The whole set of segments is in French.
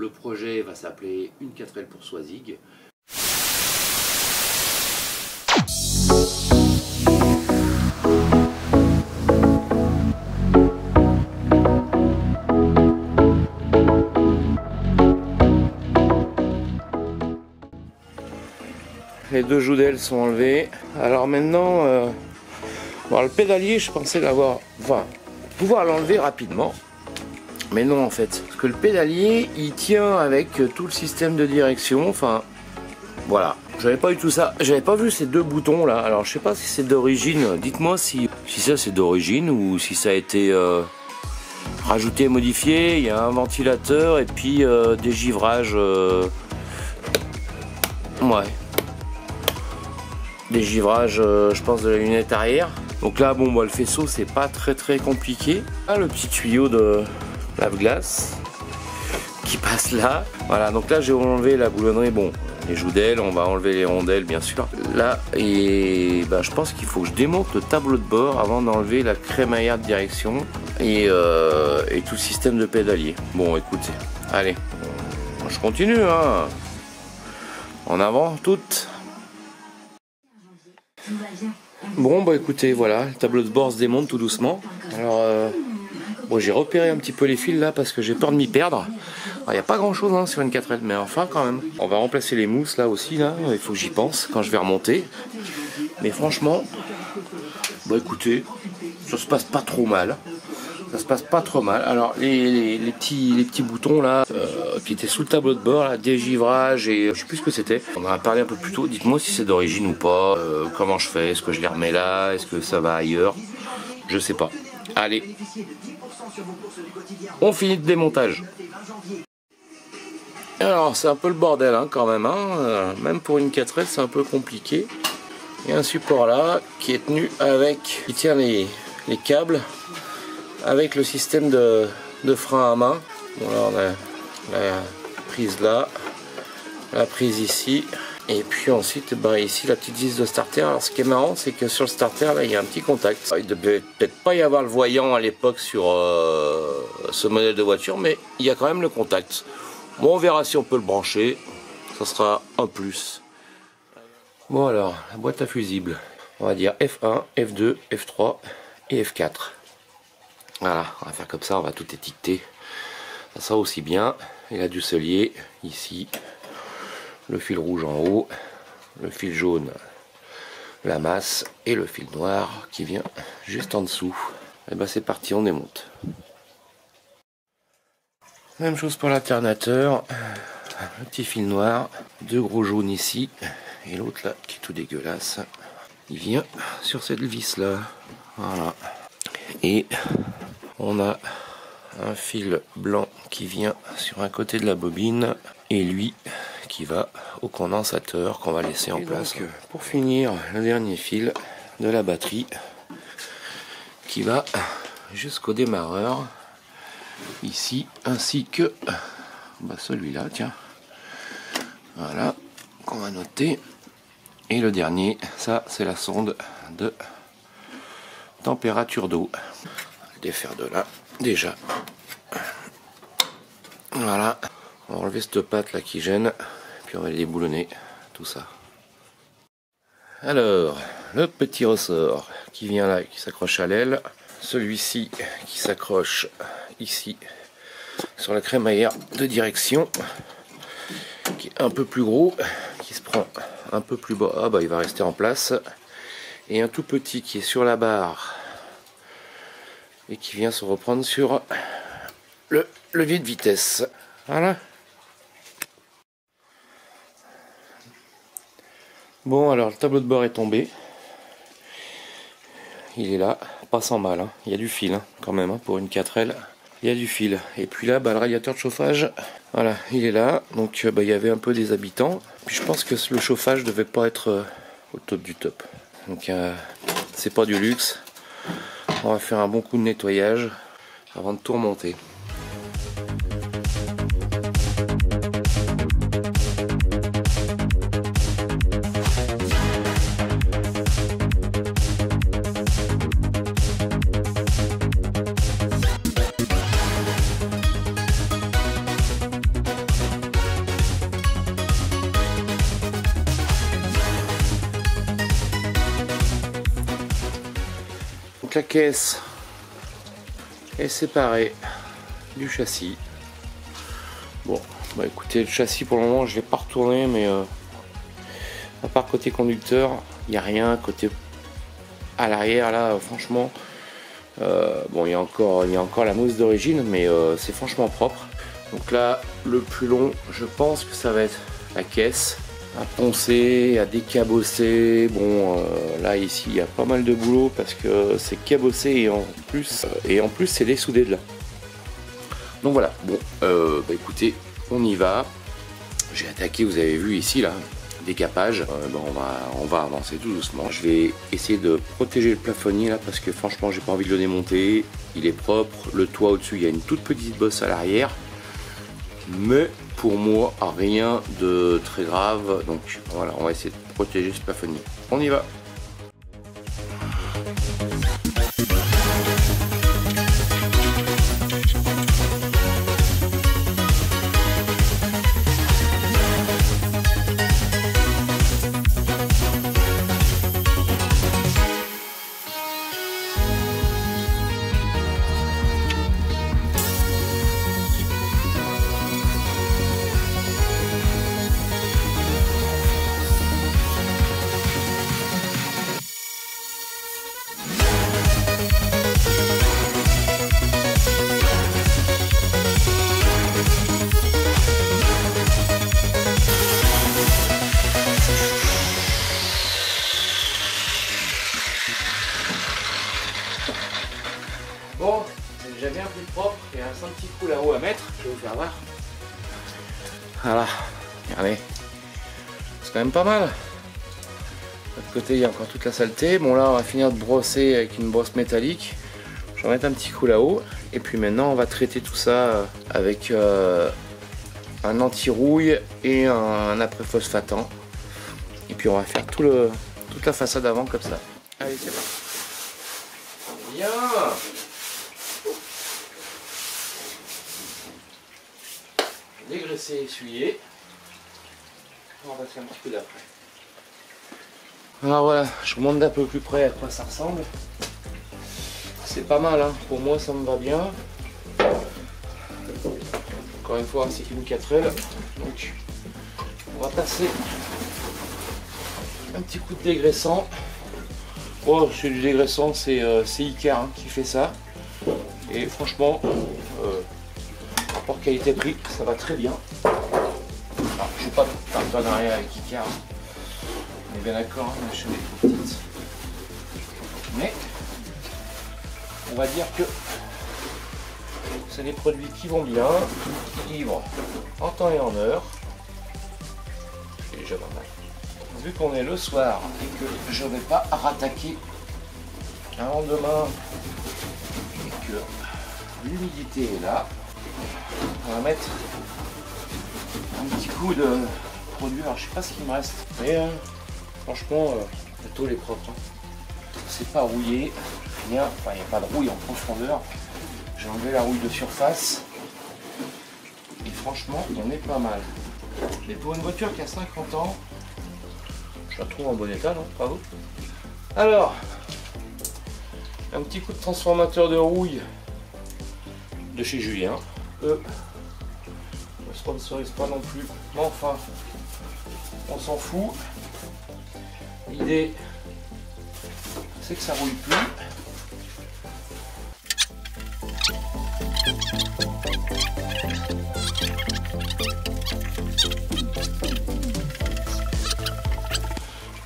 le projet va s'appeler Une 4L pour Soisig. Les deux joudels sont enlevés. Alors maintenant, bon, le pédalier, je pensais l'avoir, enfin, pouvoir l'enlever rapidement. Mais non en fait, parce que le pédalier, il tient avec tout le système de direction. Enfin, voilà. J'avais pas eu tout ça. J'avais pas vu ces deux boutons là. Alors je sais pas si c'est d'origine. Dites-moi si ça c'est d'origine ou si ça a été rajouté, modifié. Il y a un ventilateur et puis des givrages. Ouais. Des givrages, je pense, de la lunette arrière. Donc là, bon, bah, le faisceau, c'est pas très compliqué. Là, le petit tuyau de lave-glace qui passe là. Voilà, donc là, j'ai enlevé la boulonnerie. Bon, les joudels, on va enlever les rondelles, bien sûr. Là, et bah, je pense qu'il faut que je démonte le tableau de bord avant d'enlever la crémaillère de direction et tout le système de pédalier. Bon, écoutez, allez, je continue, hein. En avant, toutes. Bon bah écoutez, voilà, le tableau de bord se démonte tout doucement. Alors bon, j'ai repéré un petit peu les fils là parce que j'ai peur de m'y perdre. Il n'y a pas grand chose hein, sur une 4L, mais enfin quand même. On va remplacer les mousses là aussi, là. Il faut que j'y pense quand je vais remonter. Mais franchement, bah écoutez, ça se passe pas trop mal. Ça se passe pas trop mal. Alors les petits boutons là qui étaient sous le tableau de bord, là, dégivrage et je sais plus ce que c'était. On en a parlé un peu plus tôt. Dites-moi si c'est d'origine ou pas. Comment je fais? Est-ce que je les remets là? Est-ce que ça va ailleurs? Je sais pas. Allez, on finit le démontage. Alors c'est un peu le bordel hein, quand même. Hein. Même pour une 4L c'est un peu compliqué. Il y a un support là qui est tenu avec, qui tient les câbles. Avec le système de frein à main. Bon, là on a la prise là, la prise ici, et puis ensuite bah, ici la petite vis de starter. Alors ce qui est marrant c'est que sur le starter là il y a un petit contact. Il devait peut-être pas y avoir le voyant à l'époque sur ce modèle de voiture, mais il y a quand même le contact. Bon, on verra si on peut le brancher, ça sera un plus. Bon alors, la boîte à fusibles, on va dire F1, F2, F3 et F4. Voilà, on va faire comme ça, on va tout étiqueter. Ça sera aussi bien. Et la dusselier, ici. Le fil rouge en haut. Le fil jaune, la masse. Et le fil noir qui vient juste en dessous. Et ben c'est parti, on démonte. Même chose pour l'alternateur. Le petit fil noir. Deux gros jaunes ici. Et l'autre là, qui est tout dégueulasse. Il vient sur cette vis là. Voilà. Et on a un fil blanc qui vient sur un côté de la bobine et lui qui va au condensateur qu'on va laisser en place. Donc, pour finir, le dernier fil de la batterie qui va jusqu'au démarreur ici, ainsi que bah, celui-là, tiens. Voilà, qu'on va noter. Et le dernier, ça c'est la sonde de température d'eau. Défaire de là déjà. Voilà, on va enlever cette patte là qui gêne, puis on va les déboulonner tout ça. Alors le petit ressort qui vient là, qui s'accroche à l'aile, celui-ci qui s'accroche ici sur la crémaillère de direction, qui est un peu plus gros, qui se prend un peu plus bas. Ah bah il va rester en place, et un tout petit qui est sur la barre et qui vient se reprendre sur le levier de vitesse. Voilà. Bon, alors le tableau de bord est tombé. Il est là, pas sans mal. Hein. Il y a du fil hein, quand même, hein, pour une 4L. Il y a du fil. Et puis là, bah, le radiateur de chauffage, voilà, il est là. Donc bah, il y avait un peu des habitants. Puis je pense que le chauffage devait pas être au top du top. Donc c'est pas du luxe. On va faire un bon coup de nettoyage avant de tout remonter. Donc la caisse est séparée du châssis. Bon, bah écoutez, le châssis pour le moment je ne l'ai pas retourné, mais à part côté conducteur, il n'y a rien. Côté à l'arrière là, franchement, bon, il y a encore la mousse d'origine, mais c'est franchement propre. Donc là, le plus long, je pense que ça va être la caisse à poncer, à décabosser. Bon, là ici, il y a pas mal de boulot parce que c'est cabossé et en plus c'est dessoudé de là. Donc voilà. Bon, bah écoutez, on y va. J'ai attaqué, vous avez vu ici là, décapage. Bon, on va avancer tout doucement. Je vais essayer de protéger le plafonnier là parce que franchement, j'ai pas envie de le démonter. Il est propre. Le toit au-dessus, il y a une toute petite bosse à l'arrière. Mais pour moi, rien de très grave. Donc voilà, on va essayer de protéger ce plafonnier. On y va. Bon, c'est déjà bien plus propre. Il y a un petit coup là-haut à mettre. Je vais vous faire voir. Voilà, regardez. C'est quand même pas mal. De l'autre côté, il y a encore toute la saleté. Bon, là, on va finir de brosser avec une brosse métallique. Je vais mettre un petit coup là-haut. Et puis maintenant, on va traiter tout ça avec un anti-rouille et un après-phosphatant. Et puis, on va faire toute la façade avant comme ça. Allez, c'est parti. Bien. Dégraisser, essuyer. On va passer un petit peu d'après. Alors voilà, je vous montre d'un peu plus près à quoi ça ressemble. C'est pas mal, hein. Pour moi ça me va bien. Encore une fois, c'est qu'une 4L. Donc on va passer un petit coup de dégraissant. Oh, c'est du dégraissant, c'est Icar hein, qui fait ça. Et franchement, rapport qualité-prix, ça va très bien. Alors, je suis pas de partenariat avec Icar. On est bien d'accord, hein, la chaîne est trop petite. Mais on va dire que c'est des produits qui vont bien, qui livrent en temps et en heure. C'est déjà pas mal. Vu qu'on est le soir et que je ne vais pas rattaquer un lendemain et que l'humidité est là, on va mettre un petit coup de produit. Alors je sais pas ce qu'il me reste, mais franchement la tôle est propre. Hein. C'est pas rouillé, rien. Enfin, il n'y a pas de rouille en profondeur. J'ai enlevé la rouille de surface et franchement on est pas mal. Mais pour une voiture qui a 50 ans, je la trouve en bon état, non? Pas vous? Alors, un petit coup de transformateur de rouille de chez Julien. Ne sponsorise pas non plus, mais enfin, on s'en fout. L'idée, c'est que ça rouille plus.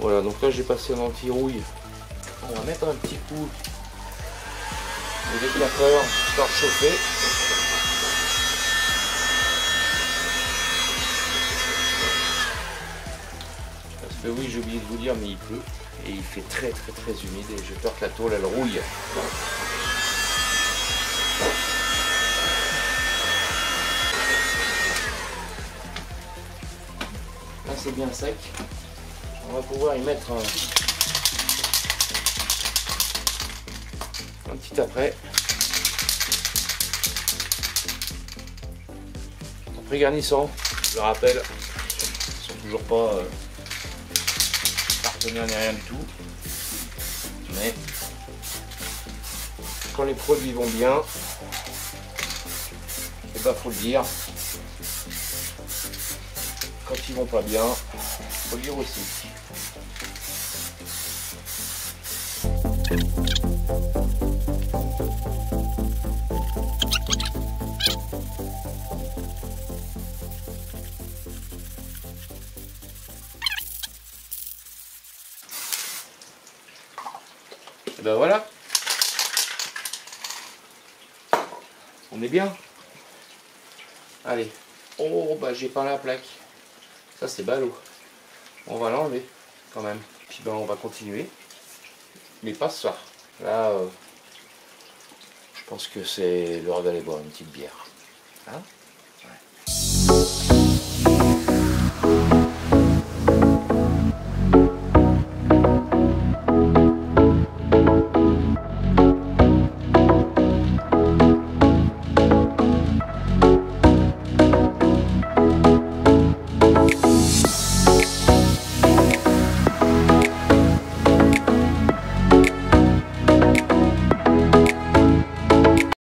Voilà, donc là j'ai passé un anti-rouille. On va mettre un petit coup de décapeur histoire de chauffer. Parce que oui, j'ai oublié de vous dire, mais il pleut et il fait très humide et j'ai peur que la tôle elle rouille. Là c'est bien sec. On va pouvoir y mettre un petit après. Après garnissant, je le rappelle, ils sont toujours pas partenaires ni rien du tout. Mais quand les produits vont bien, et bah faut le dire. Quand ils vont pas bien, faut le dire aussi. Et ben voilà. On est bien. Allez. Oh bah j'ai pas la plaque. Ça c'est ballot. On va l'enlever quand même. Puis ben on va continuer. Mais pas ce soir. Là, je pense que c'est l'heure d'aller boire une petite bière. Hein? Ouais.